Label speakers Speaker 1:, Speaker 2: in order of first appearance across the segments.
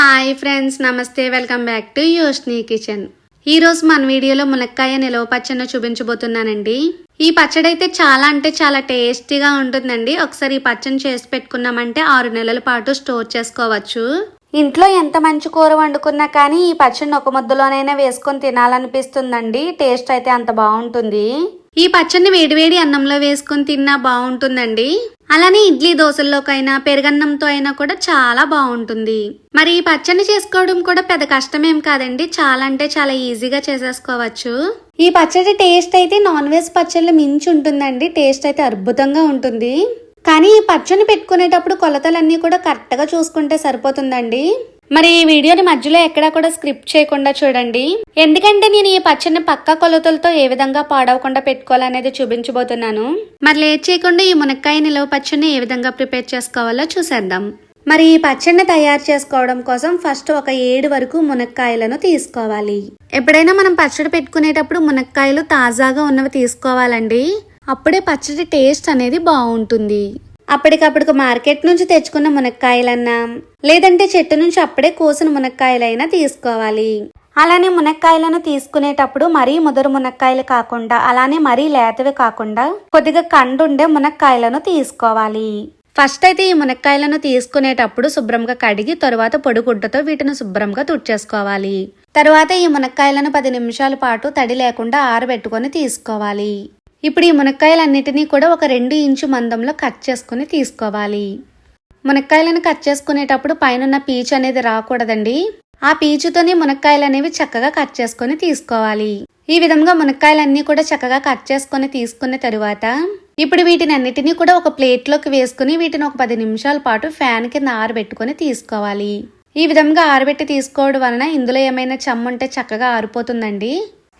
Speaker 1: Hi friends, నమస్తే. Welcome back to Yoshni kitchen. ఈ రోజు మన వీడియోలో మునక్కాయ నిలవ పచ్చడిని చూపించబోతున్నానండి. ఈ పచ్చడి అయితే చాలా అంటే చాలా టేస్టీగా ఉంటుందండి. ఒకసారి ఈ పచ్చడిని చేసి పెట్టుకున్నామంటే 6 నెలల పాటు స్టోర్ చేసుకోవచ్చు. ఇంట్లో ఎంత మంచి కూర వండుకున్నా కానీ ఈ పచ్చడిని ఒక ముద్దలోనైనా వేసుకొని తినాలనిపిస్తుందండి. టేస్ట్ అయితే అంత బాగుంటుంది. ఈ పచ్చడిని వేడివేడి అన్నంలో వేసుకొని తిన్నా బాగుంటుందండి. అలానే ఇడ్లీ దోశల్లోకైనా పెరుగన్నంతో అయినా కూడా చాలా బాగుంటుంది. మరి ఈ పచ్చడిని చేసుకోవడం కూడా పెద్ద కష్టమేం కాదండి. చాలా అంటే చాలా ఈజీగా చేసేసుకోవచ్చు. ఈ పచ్చడి టేస్ట్ అయితే నాన్ వెజ్ పచ్చళ్ళు మించి ఉంటుందండి. టేస్ట్ అయితే అద్భుతంగా ఉంటుంది. కానీ ఈ పచ్చడిని పెట్టుకునేటప్పుడు కొలతలన్నీ కూడా కరెక్ట్గా చూసుకుంటే సరిపోతుందండి. మరి ఈ వీడియోని మధ్యలో ఎక్కడా కూడా స్క్రిప్ట్ చేయకుండా చూడండి. ఎందుకంటే నేను ఈ పచ్చడిని పక్కా కొలతలతో ఏ విధంగా పాడవకుండా పెట్టుకోవాలనేది చూపించబోతున్నాను. మరి లేట్ చేయకుండా ఈ మునక్కాయ నిలవ పచ్చడిని ఏ విధంగా ప్రిపేర్ చేసుకోవాలో చూసేద్దాం. మరి ఈ పచ్చడిని తయారు చేసుకోవడం కోసం ఫస్ట్ ఒక 7 వరకు మునక్కాయలను తీసుకోవాలి. ఎప్పుడైనా మనం పచ్చడి పెట్టుకునేటప్పుడు మునక్కాయలు తాజాగా ఉన్నవి తీసుకోవాలండి. అప్పుడే పచ్చడి టేస్ట్ అనేది బాగుంటుంది. అప్పటికప్పుడు మార్కెట్ నుంచి తెచ్చుకున్న మునక్కాయలన్నా లేదంటే చెట్టు నుంచి అప్పుడే కోసిన మునక్కాయలైనా తీసుకోవాలి. అలానే మునక్కాయలను తీసుకునేటప్పుడు మరీ ముదురు మునక్కాయలు కాకుండా అలానే మరీ లేతవి కాకుండా కొద్దిగా కండుండే మునక్కాయలను తీసుకోవాలి. ఫస్ట్ అయితే ఈ మునక్కాయలను తీసుకునేటప్పుడు శుభ్రంగా కడిగి తరువాత పొడి గుడ్డతో వీటిని శుభ్రంగా తుడిచేసుకోవాలి. తరువాత ఈ మునక్కాయలను 10 నిమిషాల పాటు తడి లేకుండా ఆరబెట్టుకొని తీసుకోవాలి. ఇప్పుడు ఈ మునక్కాయలన్నిటినీ కూడా ఒక 2 ఇంచు మందంలో కట్ చేసుకుని తీసుకోవాలి. మునక్కాయలను కట్ చేసుకునేటప్పుడు పైన పీచు అనేది రాకూడదండి. ఆ పీచుతోనే మునక్కాయలు అనేవి చక్కగా కట్ చేసుకుని తీసుకోవాలి. ఈ విధంగా మునక్కాయలన్నీ కూడా చక్కగా కట్ చేసుకుని తీసుకున్న తరువాత ఇప్పుడు వీటిని అన్నిటినీ కూడా ఒక ప్లేట్లోకి వేసుకుని వీటిని ఒక 10 నిమిషాల పాటు ఫ్యాన్ కింద ఆరబెట్టుకుని తీసుకోవాలి. ఈ విధంగా ఆరబెట్టి తీసుకోవడం వలన ఇందులో ఏమైనా చెమ్ముంటే చక్కగా ఆరిపోతుందండి.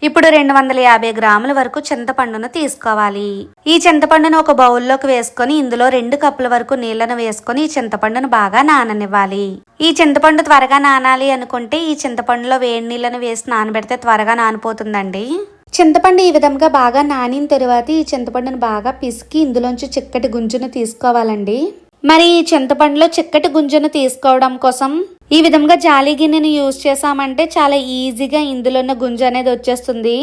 Speaker 1: ఇప్పుడు 250 గ్రాముల వరకు చింతపండును తీసుకోవాలి. ఈ చింతపండును ఒక బౌల్లోకి వేసుకొని ఇందులో 2 కప్పుల వరకు నీళ్లను వేసుకొని ఈ చింతపండును బాగా నాననివ్వాలి. ఈ చింతపండు త్వరగా నానాలి అనుకుంటే ఈ చింతపండులో వేడి నీళ్లను వేసి నానబెడితే త్వరగా నానిపోతుందండి. చింతపండు ఈ విధంగా బాగా నానిన తరువాత ఈ చింతపండును బాగా పిసికి ఇందులోంచి చిక్కటి గుంజును తీసుకోవాలండి. మరి ఈ చింతపండులో చిక్కటి గుంజును తీసుకోవడం కోసం ఈ విధంగా జాలి గిన్నెను యూజ్ చేసామంటే చాలా ఈజీగా ఇందులో ఉన్న గుంజు అనేది వచ్చేస్తుంది.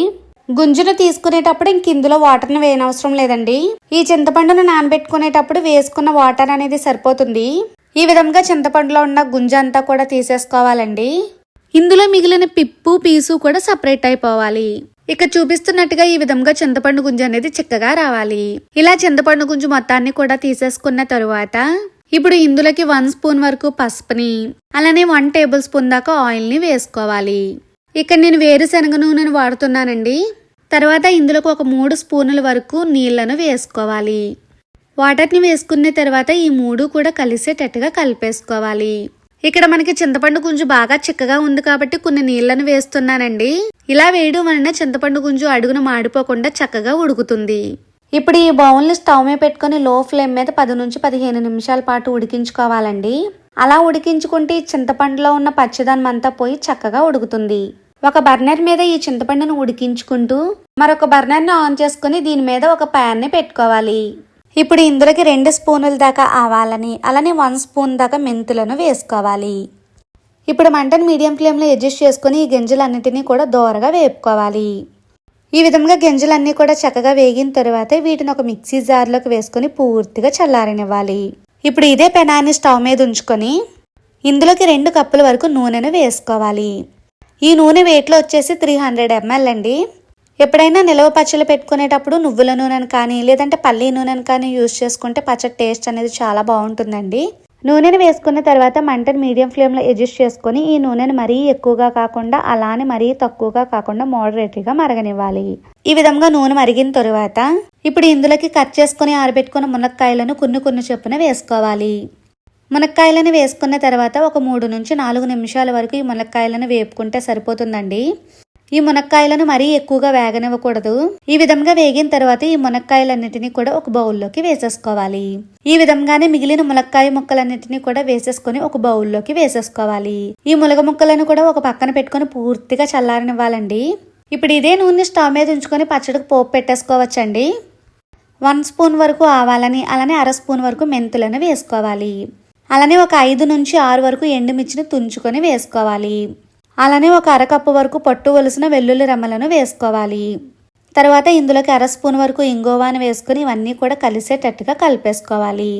Speaker 1: గుంజును తీసుకునేటప్పుడు ఇంక ఇందులో వాటర్ని వేయనవసరం లేదండి. ఈ చింతపండును నానబెట్టుకునేటప్పుడు వేసుకున్న వాటర్ అనేది సరిపోతుంది. ఈ విధంగా చింతపండులో ఉన్న గుంజు అంతా కూడా తీసేసుకోవాలండి. ఇందులో మిగిలిన పిప్పు పీసు కూడా సపరేట్ అయిపోవాలి. ఇక చూపిస్తున్నట్టుగా ఈ విధంగా చింతపండు గుంజు అనేది చిక్కగా రావాలి. ఇలా చింతపండు గుంజు మొత్తాన్ని కూడా తీసేసుకున్న తరువాత ఇప్పుడు ఇందులోకి 1 స్పూన్ వరకు పసుపుని అలానే 1 టేబుల్ స్పూన్ దాకా ఆయిల్ని వేసుకోవాలి. ఇక్కడ నేను వేరుశనగ నూనెను వాడుతున్నానండి. తర్వాత ఇందులోకి ఒక 3 స్పూనుల వరకు నీళ్లను వేసుకోవాలి. వాటర్ని వేసుకున్న తర్వాత ఈ 3 కూడా కలిసేటట్టుగా కలిపేసుకోవాలి. ఇక్కడ మనకి చింతపండు గుంజు బాగా చిక్కగా ఉంది కాబట్టి కొన్ని నీళ్లను వేస్తున్నానండి. ఇలా వేయడం వలన చింతపండు గుంజు అడుగున మాడిపోకుండా చక్కగా ఉడుకుతుంది. ఇప్పుడు ఈ బౌల్ని స్టవ్ మీద పెట్టుకుని లో ఫ్లేమ్ మీద 10 నుంచి 15 నిమిషాల పాటు ఉడికించుకోవాలండి. అలా ఉడికించుకుంటే ఈ చింతపండులో ఉన్న పచ్చిదనం అంతా పోయి చక్కగా ఉడుకుతుంది. ఒక బర్నర్ మీద ఈ చింతపండును ఉడికించుకుంటూ మరొక బర్నర్ని ఆన్ చేసుకుని దీని మీద ఒక ప్యాన్ని పెట్టుకోవాలి. ఇప్పుడు ఇందులోకి 2 స్పూనుల దాకా ఆవాలని అలానే 1 స్పూన్ దాకా మెంతులను వేసుకోవాలి. ఇప్పుడు మంటను మీడియం ఫ్లేమ్లో అడ్జస్ట్ చేసుకుని ఈ గింజలన్నిటినీ కూడా దోరగా వేపుకోవాలి. ఈ విధంగా గింజలన్నీ కూడా చక్కగా వేగిన తర్వాత వీటిని ఒక మిక్సీ జార్లోకి వేసుకొని పూర్తిగా చల్లారనివ్వాలి. ఇప్పుడు ఇదే పెనాన్ని స్టవ్ మీద ఉంచుకొని ఇందులోకి 2 కప్పుల వరకు నూనెను వేసుకోవాలి. ఈ నూనె వెయిట్లో వచ్చేసి 300 ml అండి. ఎప్పుడైనా నిలవ పచ్చళ్ళు పెట్టుకునేటప్పుడు నువ్వుల నూనెను కానీ లేదంటే పల్లి నూనెను కానీ యూజ్ చేసుకుంటే పచ్చడి టేస్ట్ అనేది చాలా బాగుంటుందండి. నూనెను వేసుకున్న తర్వాత మంటను మీడియం ఫ్లేమ్లో అడ్జస్ట్ చేసుకొని ఈ నూనెను మరీ ఎక్కువగా కాకుండా అలానే మరీ తక్కువగా కాకుండా మోడరేట్గా మరగనివ్వాలి. ఈ విధంగా నూనె మరిగిన తరువాత ఇప్పుడు ఇందులోకి కట్ చేసుకుని ఆరబెట్టుకున్న మునక్కాయలను కొన్ని చొప్పున వేసుకోవాలి. మునక్కాయలను వేసుకున్న తర్వాత ఒక 3 నుంచి 4 నిమిషాల వరకు ఈ మునక్కాయలను వేపుకుంటే సరిపోతుందండి. ఈ మునక్కాయలను మరీ ఎక్కువగా వేగనివ్వకూడదు. ఈ విధంగా వేగిన తర్వాత ఈ మునక్కాయలన్నిటినీ కూడా ఒక బౌల్లోకి వేసేసుకోవాలి. ఈ విధంగానే మిగిలిన మునక్కాయ ముక్కలన్నిటినీ కూడా వేసేసుకొని ఒక బౌల్లోకి వేసేసుకోవాలి. ఈ ములగ ముక్కలను కూడా ఒక పక్కన పెట్టుకొని పూర్తిగా చల్లారనివ్వాలండి. ఇప్పుడు ఇదే నూనె స్టవ్ మీద ఉంచుకొని పచ్చడికి పోపు పెట్టేసుకోవచ్చండి. 1 స్పూన్ వరకు ఆవాలని అలానే 1/2 స్పూన్ వరకు మెంతులను వేసుకోవాలి. అలానే ఒక 5 నుంచి 6 వరకు ఎండుమిర్చిని తుంచుకొని వేసుకోవాలి. అలానే ఒక అరకప్పు వరకు పొట్టు ఒలిసిన వెల్లుల్లి రెమ్మలను వేసుకోవాలి. తర్వాత ఇందులోకి 1/2 స్పూన్ వరకు ఇంగువను వేసుకుని ఇవన్నీ కూడా కలిసేటట్టుగా కలిపేసుకోవాలి.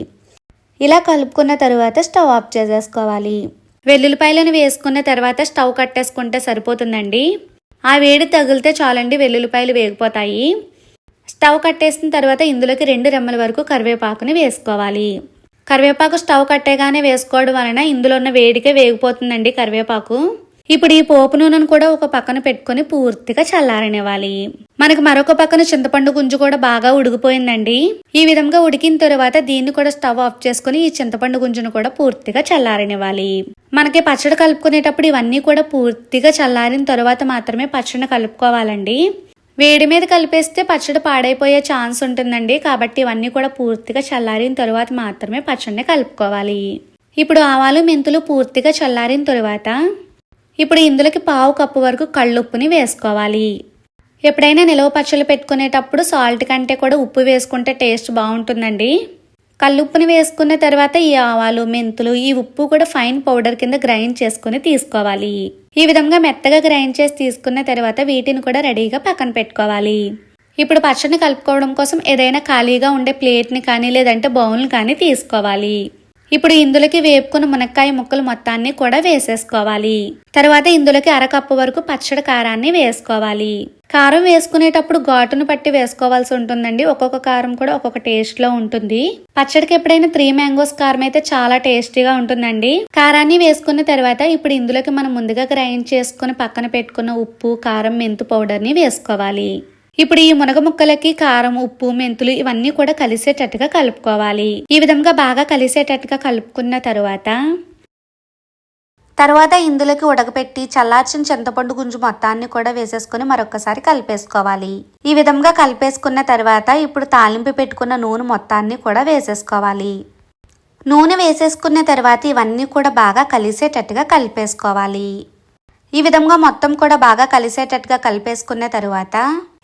Speaker 1: ఇలా కలుపుకున్న తర్వాత స్టవ్ ఆఫ్ చేసేసుకోవాలి. వెల్లుల్లిపాయలను వేసుకున్న తర్వాత స్టవ్ కట్టేసుకుంటే సరిపోతుందండి. ఆ వేడి తగిలితే చాలండి, వెల్లుల్లిపాయలు వేగిపోతాయి. స్టవ్ కట్టేసిన తర్వాత ఇందులోకి 2 రెమ్మల వరకు కరివేపాకుని వేసుకోవాలి. కరివేపాకు స్టవ్ కట్టేగానే వేసుకోవడం వలన ఇందులో ఉన్న వేడికే వేగిపోతుందండి కరివేపాకు. ఇప్పుడు ఈ పోపు నూనెను కూడా ఒక పక్కన పెట్టుకుని పూర్తిగా చల్లారనివ్వాలి. మనకు మరొక పక్కన చింతపండు గుంజు కూడా బాగా ఉడికిపోయిందండి. ఈ విధంగా ఉడికిన తర్వాత దీన్ని కూడా స్టవ్ ఆఫ్ చేసుకుని ఈ చింతపండు గుంజును కూడా పూర్తిగా చల్లారనివ్వాలి. మనకి పచ్చడి కలుపుకునేటప్పుడు ఇవన్నీ కూడా పూర్తిగా చల్లారిన తర్వాత మాత్రమే పచ్చడిని కలుపుకోవాలండి. వేడి మీద కలిపేస్తే పచ్చడి పాడైపోయే ఛాన్స్ ఉంటుందండి. కాబట్టి ఇవన్నీ కూడా పూర్తిగా చల్లారిన తర్వాత మాత్రమే పచ్చడిని కలుపుకోవాలి. ఇప్పుడు ఆవాలు మెంతులు పూర్తిగా చల్లారిన తర్వాత ఇప్పుడు ఇందులోకి 1/2 కప్పు వరకు కళ్ళుప్పుని వేసుకోవాలి. ఎప్పుడైనా నిలవ పచ్చళ్ళు పెట్టుకునేటప్పుడు సాల్ట్ కంటే కూడా ఉప్పు వేసుకుంటే టేస్ట్ బాగుంటుందండి. కళ్ళుప్పుని వేసుకున్న తర్వాత ఈ ఆవాలు మెంతులు ఈ ఉప్పు కూడా ఫైన్ పౌడర్ కింద గ్రైండ్ చేసుకుని తీసుకోవాలి. ఈ విధంగా మెత్తగా గ్రైండ్ చేసి తీసుకున్న తర్వాత వీటిని కూడా రెడీగా పక్కన పెట్టుకోవాలి. ఇప్పుడు పచ్చడిని కలుపుకోవడం కోసం ఏదైనా ఖాళీగా ఉండే ప్లేట్ని కానీ లేదంటే బౌల్ని కానీ తీసుకోవాలి. ఇప్పుడు ఇందులోకి వేపుకున్న మునక్కాయ ముక్కలు మొత్తాన్ని కూడా వేసేసుకోవాలి. తర్వాత ఇందులోకి 1/2 కప్పు వరకు పచ్చడి కారాన్ని వేసుకోవాలి. కారం వేసుకునేటప్పుడు ఘాటును పట్టి వేసుకోవాల్సి ఉంటుందండి. ఒక్కొక్క కారం కూడా ఒక్కొక్క టేస్ట్ లో ఉంటుంది. పచ్చడికి ఎప్పుడైనా 3 మ్యాంగోస్ కారం అయితే చాలా టేస్టీగా ఉంటుందండి. కారాన్ని వేసుకున్న తర్వాత ఇప్పుడు ఇందులోకి మనం ముందుగా గ్రైండ్ చేసుకుని పక్కన పెట్టుకున్న ఉప్పు కారం మెంతు పౌడర్ ని వేసుకోవాలి. ఇప్పుడు ఈ మునగ ముక్కలకి కారం ఉప్పు మెంతులు ఇవన్నీ కూడా కలిసేటట్టుగా కలుపుకోవాలి. ఈ విధంగా బాగా కలిసేటట్టుగా కలుపుకున్న తర్వాత ఇందులోకి ఉడకపెట్టి చల్లార్చిన చింతపండు గుంజు మొత్తాన్ని కూడా వేసేసుకుని మరొకసారి కలిపేసుకోవాలి. ఈ విధంగా కలిపేసుకున్న తర్వాత ఇప్పుడు తాలింపు పెట్టుకున్న నూనె మొత్తాన్ని కూడా వేసేసుకోవాలి. నూనె వేసేసుకున్న తర్వాత ఇవన్నీ కూడా బాగా కలిసేటట్టుగా కలిపేసుకోవాలి. ఈ విధంగా మొత్తం కూడా బాగా కలిసేటట్టుగా కలిపేసుకున్న తర్వాత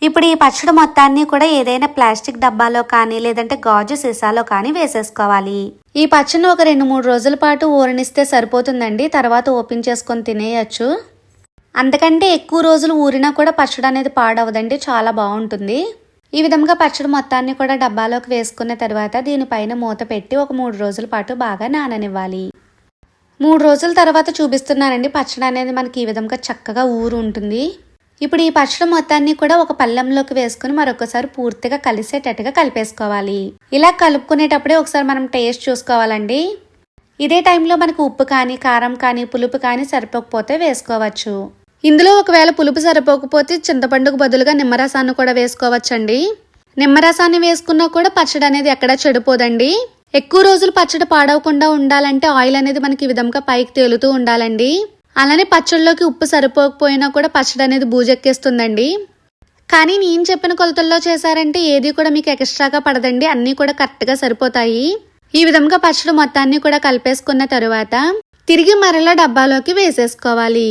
Speaker 1: ఇప్పుడు ఈ పచ్చడి మొత్తాన్ని కూడా ఏదైనా ప్లాస్టిక్ డబ్బాలో కానీ లేదంటే గాజు సీసాలో కానీ వేసేసుకోవాలి. ఈ పచ్చడిని ఒక 2-3 రోజుల పాటు ఊరనిస్తే సరిపోతుందండి. తర్వాత ఓపెన్ చేసుకొని తినేయచ్చు. అంతకంటే ఎక్కువ రోజులు ఊరినా కూడా పచ్చడి అనేది పాడవదండి, చాలా బాగుంటుంది. ఈ విధంగా పచ్చడి మొత్తాన్ని కూడా డబ్బాలోకి వేసుకున్న తర్వాత దీనిపైన మూత పెట్టి ఒక 3 రోజుల పాటు బాగా నాననివ్వాలి. 3 రోజుల తర్వాత చూపిస్తున్నానండి. పచ్చడి అనేది మనకి ఈ విధంగా చక్కగా ఊరు ఉంటుంది. ఇప్పుడు ఈ పచ్చడి మొత్తాన్ని కూడా ఒక పళ్ళెంలోకి వేసుకుని మరొకసారి పూర్తిగా కలిసేటట్టుగా కలిపేసుకోవాలి. ఇలా కలుపుకునేటప్పుడే ఒకసారి మనం టేస్ట్ చూసుకోవాలండి. ఇదే టైంలో మనకు ఉప్పు కానీ కారం కానీ పులుపు కానీ సరిపోకపోతే వేసుకోవచ్చు. ఇందులో ఒకవేళ పులుపు సరిపోకపోతే చింతపండుకు బదులుగా నిమ్మరసాన్ని కూడా వేసుకోవచ్చండి. నిమ్మరసాన్ని వేసుకున్నా కూడా పచ్చడి అనేది ఎక్కడా చెడిపోదండి. ఎక్కువ రోజులు పచ్చడి పాడవకుండా ఉండాలంటే ఆయిల్ అనేది మనకి ఈ విధంగా పైకి తేలుతూ ఉండాలండి. అలానే పచ్చడిలోకి ఉప్పు సరిపోకపోయినా కూడా పచ్చడి అనేది బూజెక్కేస్తుందండి. కానీ నేను చెప్పిన కొలతల్లో చేశారంటే ఏది కూడా మీకు ఎక్స్ట్రాగా పడదండి, అన్నీ కూడా కరెక్ట్గా సరిపోతాయి. ఈ విధంగా పచ్చడి మొత్తాన్ని కూడా కలిపేసుకున్న తర్వాత తిరిగి మరలా డబ్బాలోకి వేసేసుకోవాలి.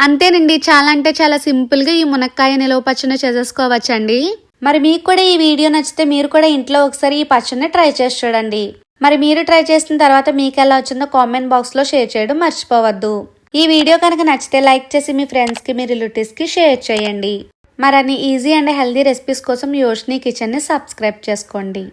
Speaker 1: అంతేనండి, చాలా అంటే చాలా సింపుల్గా ఈ మునక్కాయ నిలవ పచ్చడిని చేసేసుకోవచ్చండి. మరి మీకు కూడా ఈ వీడియో నచ్చితే మీరు కూడా ఇంట్లో ఒకసారి ఈ పచ్చడిని ట్రై చేసి చూడండి. మరి మీరు ట్రై చేసిన తర్వాత మీకు ఎలా వచ్చిందో కామెంట్ బాక్స్లో షేర్ చేయడం మర్చిపోవద్దు. ఈ వీడియో కనుక నచ్చితే లైక్ చేసి మీ ఫ్రెండ్స్కి మీ రిలేటివ్స్కి షేర్ చేయండి. మరిన్ని ఈజీ అండ్ హెల్దీ రెసిపీస్ కోసం యోష్ని కిచెన్ని సబ్స్క్రైబ్ చేసుకోండి.